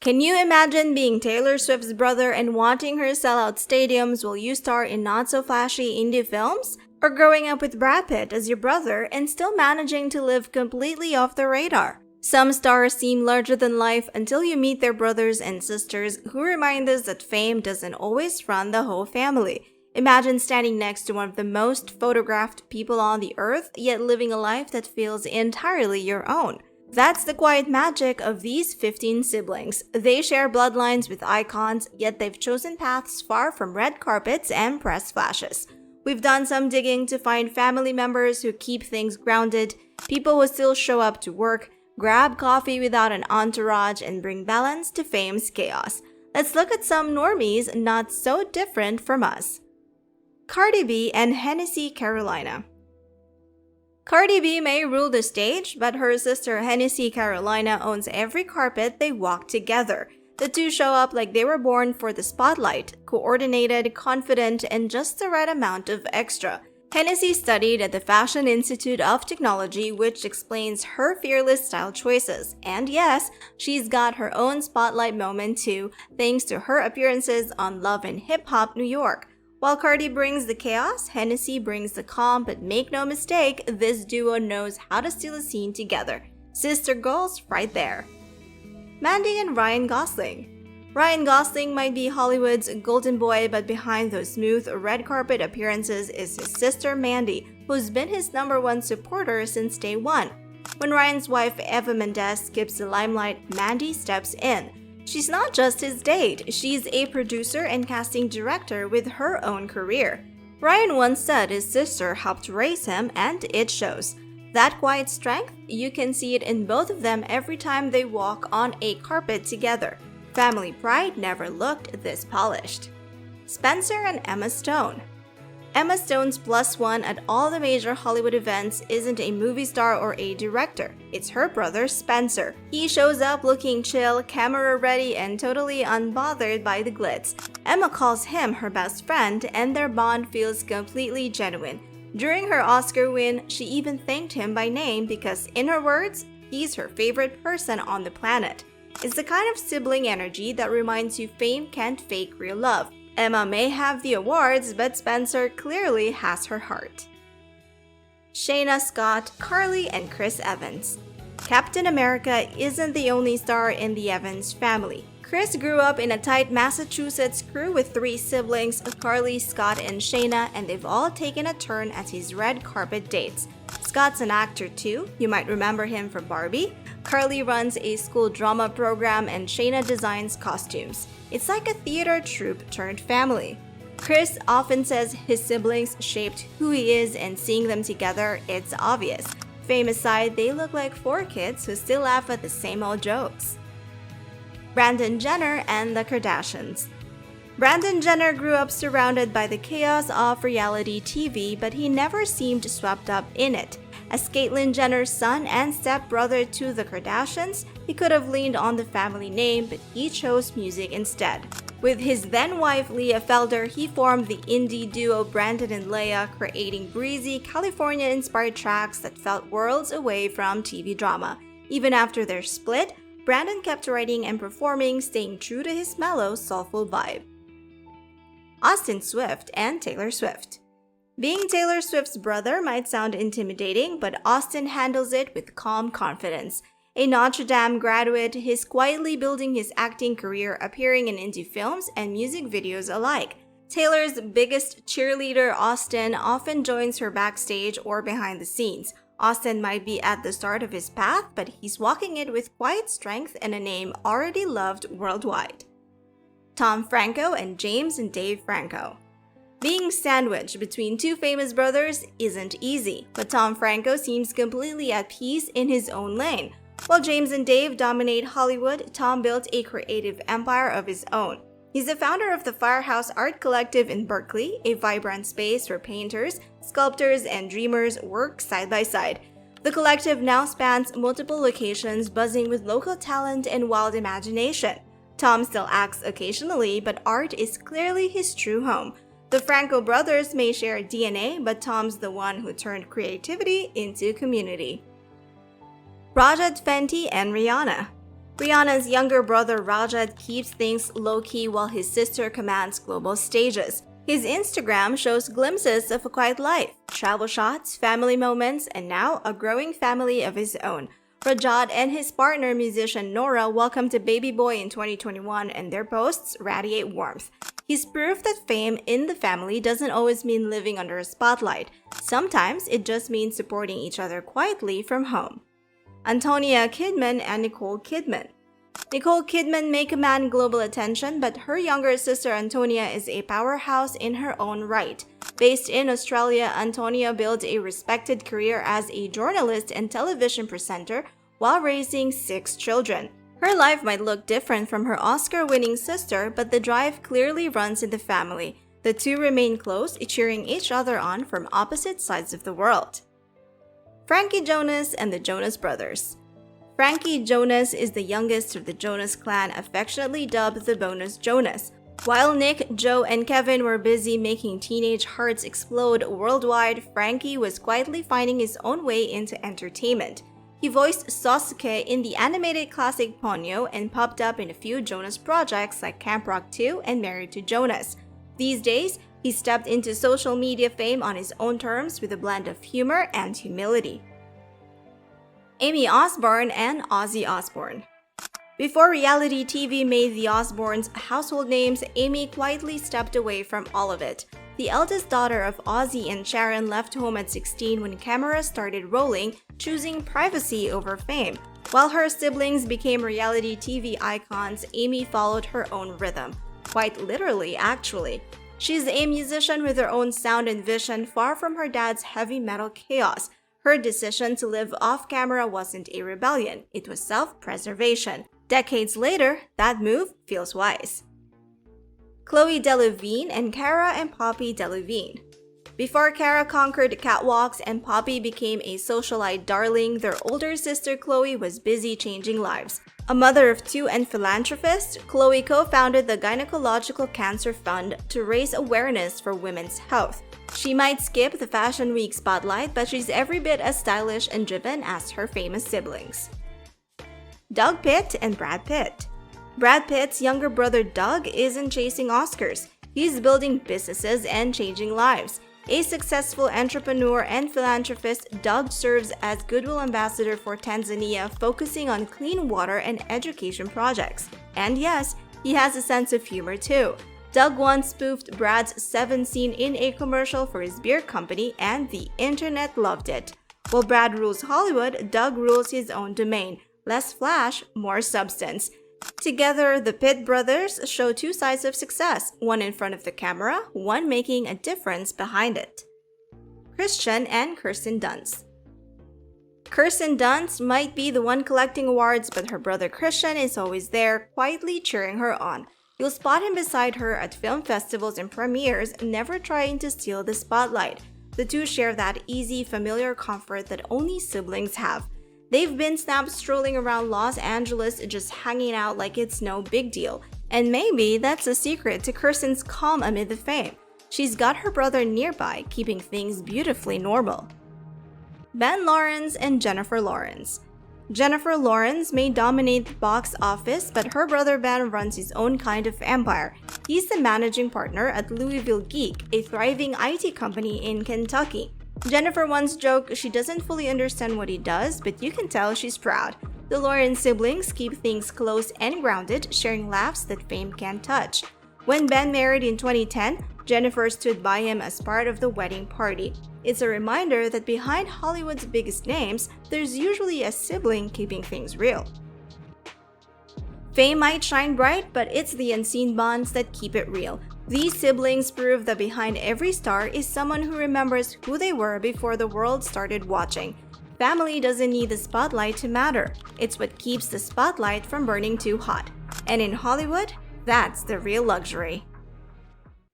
Can you imagine being Taylor Swift's brother and wanting her to sell out stadiums while you star in not-so-flashy indie films? Or growing up with Brad Pitt as your brother and still managing to live completely off the radar? Some stars seem larger than life until you meet their brothers and sisters who remind us that fame doesn't always run the whole family. Imagine standing next to one of the most photographed people on the earth, yet living a life that feels entirely your own. That's the quiet magic of these 15 siblings. They share bloodlines with icons, yet they've chosen paths far from red carpets and press flashes. We've done some digging to find family members who keep things grounded, people who still show up to work, grab coffee without an entourage, and bring balance to fame's chaos. Let's look at some normies not so different from us. Cardib and Hennessy Carolina. Cardib may rule the stage, but her sister Hennessy Carolina owns every carpet they walk together. The two show up like they were born for the spotlight, coordinated, confident, and just the right amount of extra. Hennessy studied at the Fashion Institute of Technology, which explains her fearless style choices. And yes, she's got her own spotlight moment too, thanks to her appearances on Love and Hip Hop New York. While Cardi brings the chaos, Hennessy brings the calm, but make no mistake, this duo knows how to steal a scene together. Sister goals right there. Mandy and Ryan Gosling. Ryan Gosling might be Hollywood's golden boy, but behind those smooth red carpet appearances is his sister Mandy, who's been his #1 supporter since day one. When Ryan's wife Eva Mendes skips the limelight, Mandy steps in. She's not just his date, she's a producer and casting director with her own career. Ryan once said his sister helped raise him, and it shows. That quiet strength, you can see it in both of them every time they walk on a carpet together. Family pride never looked this polished. Spencer and Emma Stone. Emma Stone's +1 at all the major Hollywood events isn't a movie star or a director. It's her brother Spencer. He shows up looking chill, camera ready, and totally unbothered by the glitz. Emma calls him her best friend, and their bond feels completely genuine. During her Oscar win, she even thanked him by name because, in her words, he's her favorite person on the planet. It's the kind of sibling energy that reminds you fame can't fake real love. Emma may have the awards, but Spencer clearly has her heart. Shayna Scott, Carly, and Chris Evans. Captain America isn't the only star in the Evans family. Chris grew up in a tight Massachusetts crew with 3 siblings, Carly, Scott, and Shayna, and they've all taken a turn at his red carpet dates. Scott's an actor too, you might remember him from Barbie. Carly runs a school drama program, and Shayna designs costumes. It's like a theater troupe turned family. Chris often says his siblings shaped who he is, and seeing them together, it's obvious. Fame aside, they look like 4 kids who still laugh at the same old jokes. Brandon Jenner and the Kardashians. Brandon Jenner grew up surrounded by the chaos of reality TV, but he never seemed swept up in it. As Caitlyn Jenner's son and stepbrother to the Kardashians, he could have leaned on the family name, but he chose music instead. With his then-wife Leah Felder, he formed the indie duo Brandon and Leah, creating breezy, California-inspired tracks that felt worlds away from TV drama. Even after their split, Brandon kept writing and performing, staying true to his mellow, soulful vibe. Austin Swift and Taylor Swift. Being Taylor Swift's brother might sound intimidating, but Austin handles it with calm confidence. A Notre Dame graduate, he's quietly building his acting career, appearing in indie films and music videos alike. Taylor's biggest cheerleader, Austin, often joins her backstage or behind the scenes. Austin might be at the start of his path, but he's walking it with quiet strength and a name already loved worldwide. Tom Franco and James and Dave Franco. Being sandwiched between 2 famous brothers isn't easy, but Tom Franco seems completely at peace in his own lane. While James and Dave dominate Hollywood, Tom built a creative empire of his own. He's the founder of the Firehouse Art Collective in Berkeley, a vibrant space where painters, sculptors, and dreamers work side by side. The collective now spans multiple locations, buzzing with local talent and wild imagination. Tom still acts occasionally, but art is clearly his true home. The Franco brothers may share DNA, but Tom's the one who turned creativity into community. Rajat Fenty and Rihanna. Rihanna's younger brother Rajat keeps things low-key while his sister commands global stages. His Instagram shows glimpses of a quiet life, travel shots, family moments, and now a growing family of his own. Rajat and his partner musician Nora welcomed a baby boy in 2021 and their posts radiate warmth. He's proof that fame in the family doesn't always mean living under a spotlight. Sometimes it just means supporting each other quietly from home. Antonia Kidman and Nicole Kidman. Nicole Kidman may command global attention, but her younger sister Antonia is a powerhouse in her own right. Based in Australia, Antonia built a respected career as a journalist and television presenter while raising 6 children. Her life might look different from her Oscar-winning sister, but the drive clearly runs in the family. The two remain close, cheering each other on from opposite sides of the world. Frankie Jonas and the Jonas Brothers. Frankie Jonas is the youngest of the Jonas clan, affectionately dubbed the Bonus Jonas. While Nick, Joe, and Kevin were busy making teenage hearts explode worldwide, Frankie was quietly finding his own way into entertainment. He voiced Sasuke in the animated classic Ponyo and popped up in a few Jonas projects like Camp Rock 2 and Married to Jonas. These days, he stepped into social media fame on his own terms with a blend of humor and humility. Amy Osbourne and Ozzy Osbourne. Before reality TV made the Osbournes household names, Amy quietly stepped away from all of it. The eldest daughter of Ozzy and Sharon left home at 16 when cameras started rolling, choosing privacy over fame. While her siblings became reality TV icons, Amy followed her own rhythm. Quite literally, actually. She's a musician with her own sound and vision, far from her dad's heavy metal chaos. Her decision to live off-camera wasn't a rebellion, it was self-preservation. Decades later, that move feels wise. Chloe Delevingne and Cara and Poppy Delevingne. Before Cara conquered catwalks and Poppy became a socialite darling, their older sister Chloe was busy changing lives. A mother of 2 and philanthropist, Chloe co-founded the Gynecological Cancer Fund to raise awareness for women's health. She might skip the Fashion Week spotlight, but she's every bit as stylish and driven as her famous siblings. Doug Pitt and Brad Pitt. Brad Pitt's younger brother Doug isn't chasing Oscars. He's building businesses and changing lives. A successful entrepreneur and philanthropist, Doug serves as Goodwill Ambassador for Tanzania, focusing on clean water and education projects. And yes, he has a sense of humor too. Doug once spoofed Brad's 7 scene in a commercial for his beer company, and the internet loved it. While Brad rules Hollywood, Doug rules his own domain. Less flash, more substance. Together, the Pitt brothers show 2 sides of success, one in front of the camera, one making a difference behind it. Christian and Kirsten Dunst. Kirsten Dunst might be the one collecting awards, but her brother Christian is always there, quietly cheering her on. You'll spot him beside her at film festivals and premieres, never trying to steal the spotlight. The two share that easy, familiar comfort that only siblings have. They've been snapped strolling around Los Angeles, just hanging out like it's no big deal. And maybe that's a secret to Kirsten's calm amid the fame. She's got her brother nearby, keeping things beautifully normal. Ben Lawrence and Jennifer Lawrence. Jennifer Lawrence may dominate the box office, but her brother Ben runs his own kind of empire. He's the managing partner at Louisville Geek, a thriving IT company in Kentucky. Jennifer once joked she doesn't fully understand what he does, but you can tell she's proud. The Lawrence siblings keep things close and grounded, sharing laughs that fame can't touch. When Ben married in 2010, Jennifer stood by him as part of the wedding party. It's a reminder that behind Hollywood's biggest names, there's usually a sibling keeping things real. Fame might shine bright, but it's the unseen bonds that keep it real. These siblings prove that behind every star is someone who remembers who they were before the world started watching. Family doesn't need the spotlight to matter. It's what keeps the spotlight from burning too hot. And in Hollywood, that's the real luxury.